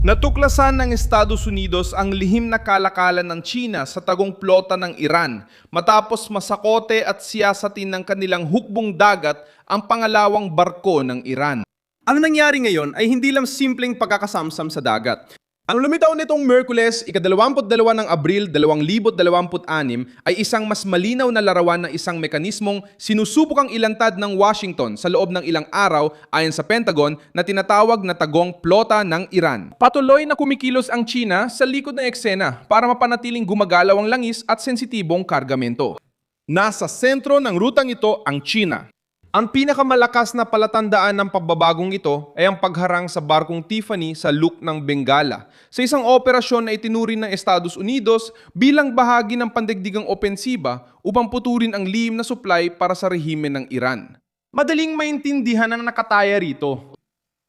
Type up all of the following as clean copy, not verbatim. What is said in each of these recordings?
Natuklasan ng Estados Unidos ang lihim na kalakalan ng China sa tagong plota ng Iran matapos masakote at siyasatin ng kanilang hukbong dagat ang pangalawang barko ng Iran. Ang nangyari ngayon ay hindi lang simpleng pagkakasamsam sa dagat. Ang lumitaw nitong Miyerkules, ika-22 ng Abril 2026 ay isang mas malinaw na larawan ng isang mekanismong sinusubukang ilantad ng Washington sa loob ng ilang araw ayon sa Pentagon na tinatawag na tagong plota ng Iran. Patuloy na kumikilos ang China sa likod ng eksena para mapanatiling gumagalaw ang langis at sensitibong kargamento. Nasa sentro ng rutang ito ang China. Ang pinakamalakas na palatandaan ng pagbabagong ito ay ang pagharang sa barkong Tiffany sa Luk ng Bengala sa isang operasyon na itinuring ng Estados Unidos bilang bahagi ng pandigdigang opensiba upang puturin ang lihim na supply para sa rehimen ng Iran. Madaling maintindihan ang nakataya rito.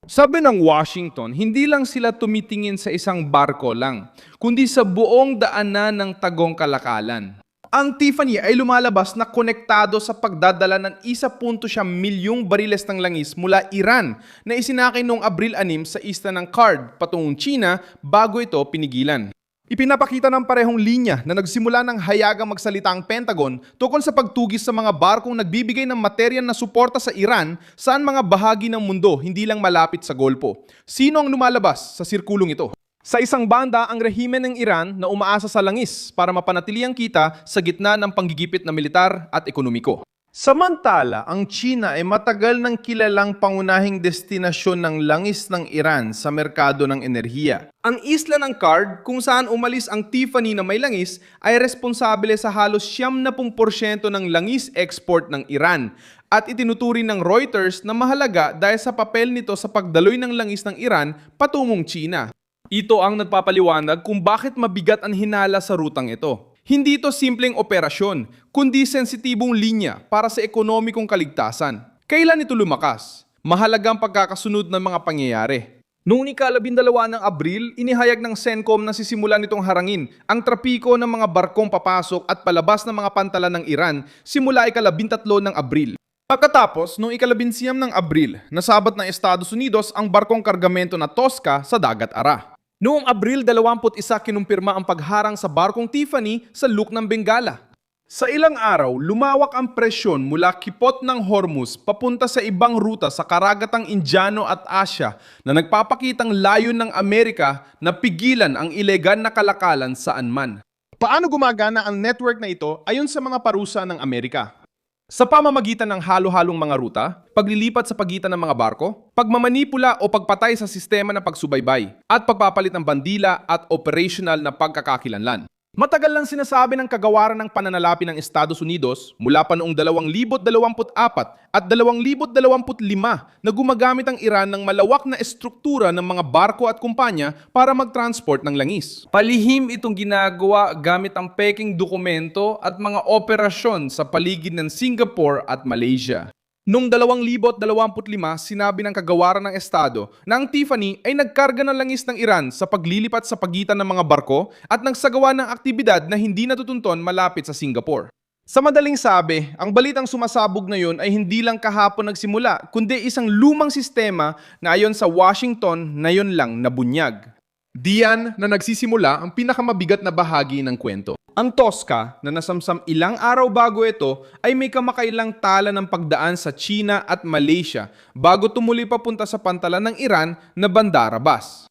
Sabi ng Washington, hindi lang sila tumitingin sa isang barko lang, kundi sa buong daanan ng tagong kalakalan. Ang Tiffany ay lumalabas na konektado sa pagdadala ng 1.7 milyong bariles ng langis mula Iran na isinakay noong Abril 6 sa isla ng Card patungong China bago ito pinigilan. Ipinapakita ng parehong linya na nagsimula ng hayagang magsalita ang Pentagon tungkol sa pagtugis sa mga barkong nagbibigay ng material na suporta sa Iran saan mga bahagi ng mundo hindi lang malapit sa Golpo. Sino ang lumalabas sa sirkulong ito? Sa isang banda, ang rehimen ng Iran na umaasa sa langis para mapanatili ang kita sa gitna ng panggigipit na militar at ekonomiko. Samantala, ang China ay matagal nang kilalang pangunahing destinasyon ng langis ng Iran sa merkado ng enerhiya. Ang isla ng Card, kung saan umalis ang Tiffany na may langis, ay responsable sa halos 70% ng langis export ng Iran at itinuturing ng Reuters na mahalaga dahil sa papel nito sa pagdaloy ng langis ng Iran patungong China. Ito ang nagpapaliwanag kung bakit mabigat ang hinala sa rutang ito. Hindi ito simpleng operasyon, kundi sensitibong linya para sa ekonomikong kaligtasan. Kailan ito lumakas? Mahalagang pagkakasunod ng mga pangyayari. Noong ika-12 ng Abril, inihayag ng CENTCOM na sisimulan nitong harangin ang trapiko ng mga barkong papasok at palabas ng mga pantalan ng Iran simula ika-13 ng Abril. Pagkatapos, noong ika-19 ng Abril, nasabat ng Estados Unidos ang barkong kargamento na Tosca sa Dagat-Ara. Noong Abril 21, kinumpirma ang pagharang sa barkong Tiffany sa Luk ng Bengala. Sa ilang araw, lumawak ang presyon mula Kipot ng Hormuz papunta sa ibang ruta sa karagatang Indiano at Asya na nagpapakitang layon ng Amerika na pigilan ang ilegal na kalakalan saan man. Paano gumagana ang network na ito ayon sa mga parusa ng Amerika? Sa pamamagitan ng halo-halong mga ruta, paglilipat sa pagitan ng mga barko, pagmamanipula o pagpatay sa sistema ng pagsubaybay, at pagpapalit ng bandila at operational na pagkakakilanlan. Matagal lang sinasabi ng kagawaran ng pananalapi ng Estados Unidos mula pa noong 2024 at 2025 na gumagamit ang Iran ng malawak na estruktura ng mga barko at kumpanya para mag-transport ng langis. Palihim itong ginagawa gamit ang peking dokumento at mga operasyon sa paligid ng Singapore at Malaysia. Noong 2025, sinabi ng kagawaran ng Estado na ang Tiffany ay nagkarga ng langis ng Iran sa paglilipat sa pagitan ng mga barko at nagsagawa ng aktibidad na hindi natutunton malapit sa Singapore. Sa madaling sabi, ang balitang sumasabog na yon ay hindi lang kahapon nagsimula, kundi isang lumang sistema na ayon sa Washington na yon lang nabunyag. Diyan na nagsisimula ang pinakamabigat na bahagi ng kwento. Ang Tosca, na nasamsam ilang araw bago ito, ay may kamakailang tala ng pagdaan sa China at Malaysia bago tumuli papunta sa pantalan ng Iran na Bandar Abbas.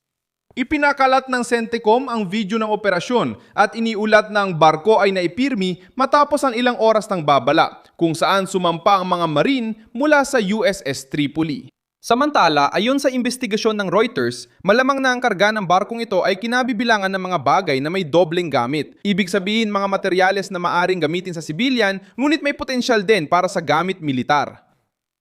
Ipinakalat ng CENTCOM ang video ng operasyon at iniulat na ang barko ay naipirmi matapos ang ilang oras ng babala, kung saan sumampa ang mga marine mula sa USS Tripoli. Samantala, ayon sa investigasyon ng Reuters, malamang na ang karga ng barkong ito ay kinabibilangan ng mga bagay na may dobleng gamit. Ibig sabihin mga materyales na maaring gamitin sa sibilyan, ngunit may potensyal din para sa gamit militar.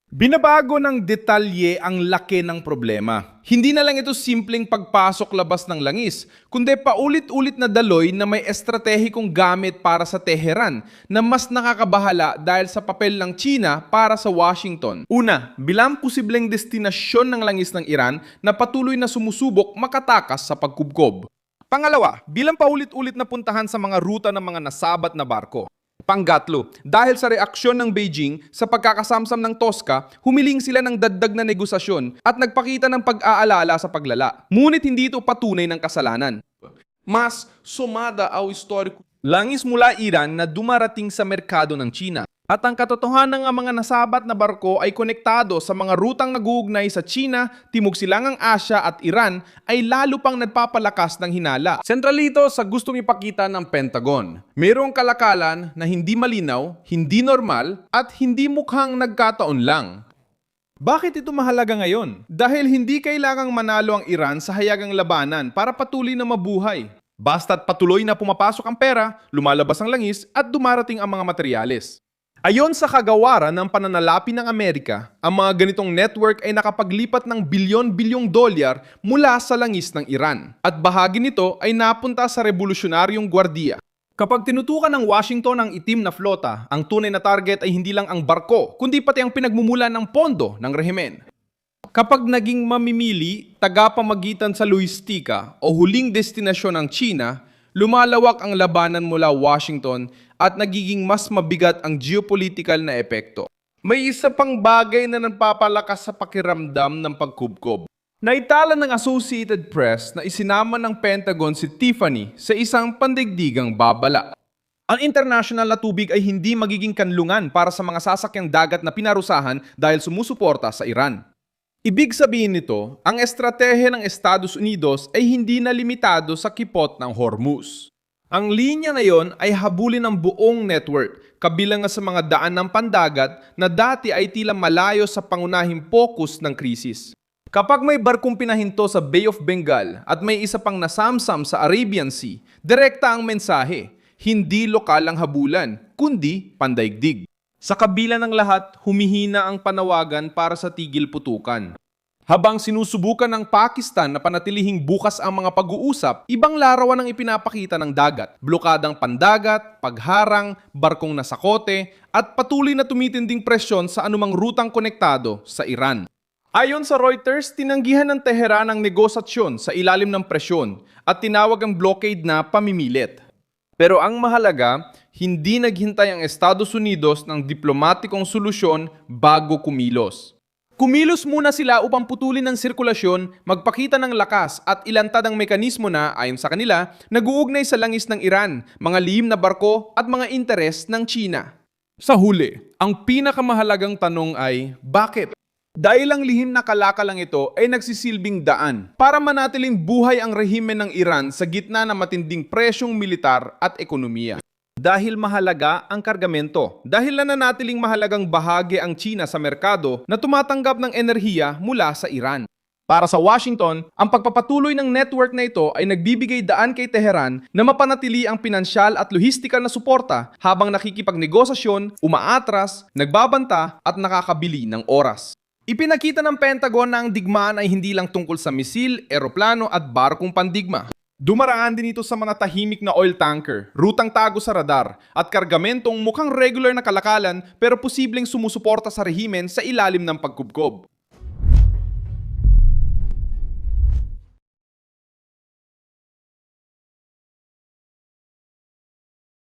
Binabago ng detalye ang laki ng problema. Hindi na lang ito simpleng pagpasok-labas ng langis, kundi paulit-ulit na daloy na may estratehikong gamit para sa Teheran na mas nakakabahala dahil sa papel ng China para sa Washington. Una, bilang posibleng destinasyon ng langis ng Iran na patuloy na sumusubok makatakas sa pagkubkob. Pangalawa, bilang paulit-ulit na puntahan sa mga ruta ng mga nasabat na barko. Pangatlo, dahil sa reaksyon ng Beijing sa pagkakasamsam ng Tosca, humiling sila ng dagdag na negosasyon at nagpakita ng pag-aalala sa paglala. Ngunit hindi ito patunay ng kasalanan. Mas, somada ao histórico Langis mula Iran na dumarating sa merkado ng China. At ang katotohanan ng mga nasabat na barko ay konektado sa mga rutang naguugnay sa China, Timog Silangang Asya at Iran ay lalo pang nagpapalakas ng hinala. Sentral ito sa gustong ipakita ng Pentagon. Mayroong kalakalan na hindi malinaw, hindi normal at hindi mukhang nagkataon lang. Bakit ito mahalaga ngayon? Dahil hindi kailangang manalo ang Iran sa hayagang labanan para patuloy na mabuhay. Basta't patuloy na pumapasok ang pera, lumalabas ang langis at dumarating ang mga materyales. Ayon sa kagawaran ng pananalapi ng Amerika, ang mga ganitong network ay nakapaglipat ng bilyon-bilyong dolyar mula sa langis ng Iran. At bahagi nito ay napunta sa revolusyonaryong gwardiya. Kapag tinutukan ng Washington ang itim na flota, ang tunay na target ay hindi lang ang barko, kundi pati ang pinagmumulan ng pondo ng rehimen. Kapag naging mamimili, tagapamagitan sa lohistika o huling destinasyon ng China, lumalawak ang labanan mula Washington at nagiging mas mabigat ang geopolitical na epekto. May isa pang bagay na nagpapalakas sa pakiramdam ng pagkubkob. Naitala ng Associated Press na isinama ng Pentagon si Tiffany sa isang pandigdigang babala. Ang international na tubig ay hindi magiging kanlungan para sa mga sasakyang dagat na pinarusahan dahil sumusuporta sa Iran. Ibig sabihin nito, ang estratehe ng Estados Unidos ay hindi na limitado sa kipot ng Hormuz. Ang linya na yon ay habulin ng buong network, kabilang nga sa mga daan ng pandagat na dati ay tila malayo sa pangunahing focus ng krisis. Kapag may barkong pinahinto sa Bay of Bengal at may isa pang nasamsam sa Arabian Sea, direkta ang mensahe, hindi lokal ang habulan, kundi pandaigdig. Sa kabila ng lahat, humihina ang panawagan para sa tigil putukan. Habang sinusubukan ng Pakistan na panatilihing bukas ang mga pag-uusap, ibang larawan ang ipinapakita ng dagat. Blokadang pandagat, pagharang, barkong nasakote, at patuloy na tumitinding presyon sa anumang rutang konektado sa Iran. Ayon sa Reuters, tinanggihan ng Tehran ang negosasyon sa ilalim ng presyon at tinawag ang blockade na pamimilit. Pero ang mahalaga, hindi naghintay ang Estados Unidos ng diplomatikong solusyon bago kumilos. Kumilos muna sila upang putulin ang sirkulasyon, magpakita ng lakas at ilantad ang mekanismo na, ayon sa kanila, nag-uugnay sa langis ng Iran, mga lihim na barko at mga interes ng China. Sa huli, ang pinakamahalagang tanong ay, bakit? Dahil ang lihim na kalakalang ito ay nagsisilbing daan para manatiling buhay ang rehimen ng Iran sa gitna ng matinding presyong militar at ekonomiya. Dahil mahalaga ang kargamento. Dahil nananatiling mahalagang bahagi ang China sa merkado na tumatanggap ng enerhiya mula sa Iran. Para sa Washington, ang pagpapatuloy ng network na ito ay nagbibigay daan kay Tehran na mapanatili ang pinansyal at lohistikal na suporta habang nakikipagnegosasyon, umaatras, nagbabanta at nakakabili ng oras. Ipinakita ng Pentagon na ang digmaan ay hindi lang tungkol sa misil, eroplano at barkong pandigma. Dumaraan din ito sa mga tahimik na oil tanker, rutang tago sa radar, at kargamentong mukhang regular na kalakalan pero posibleng sumusuporta sa rehimen sa ilalim ng pagkubkob.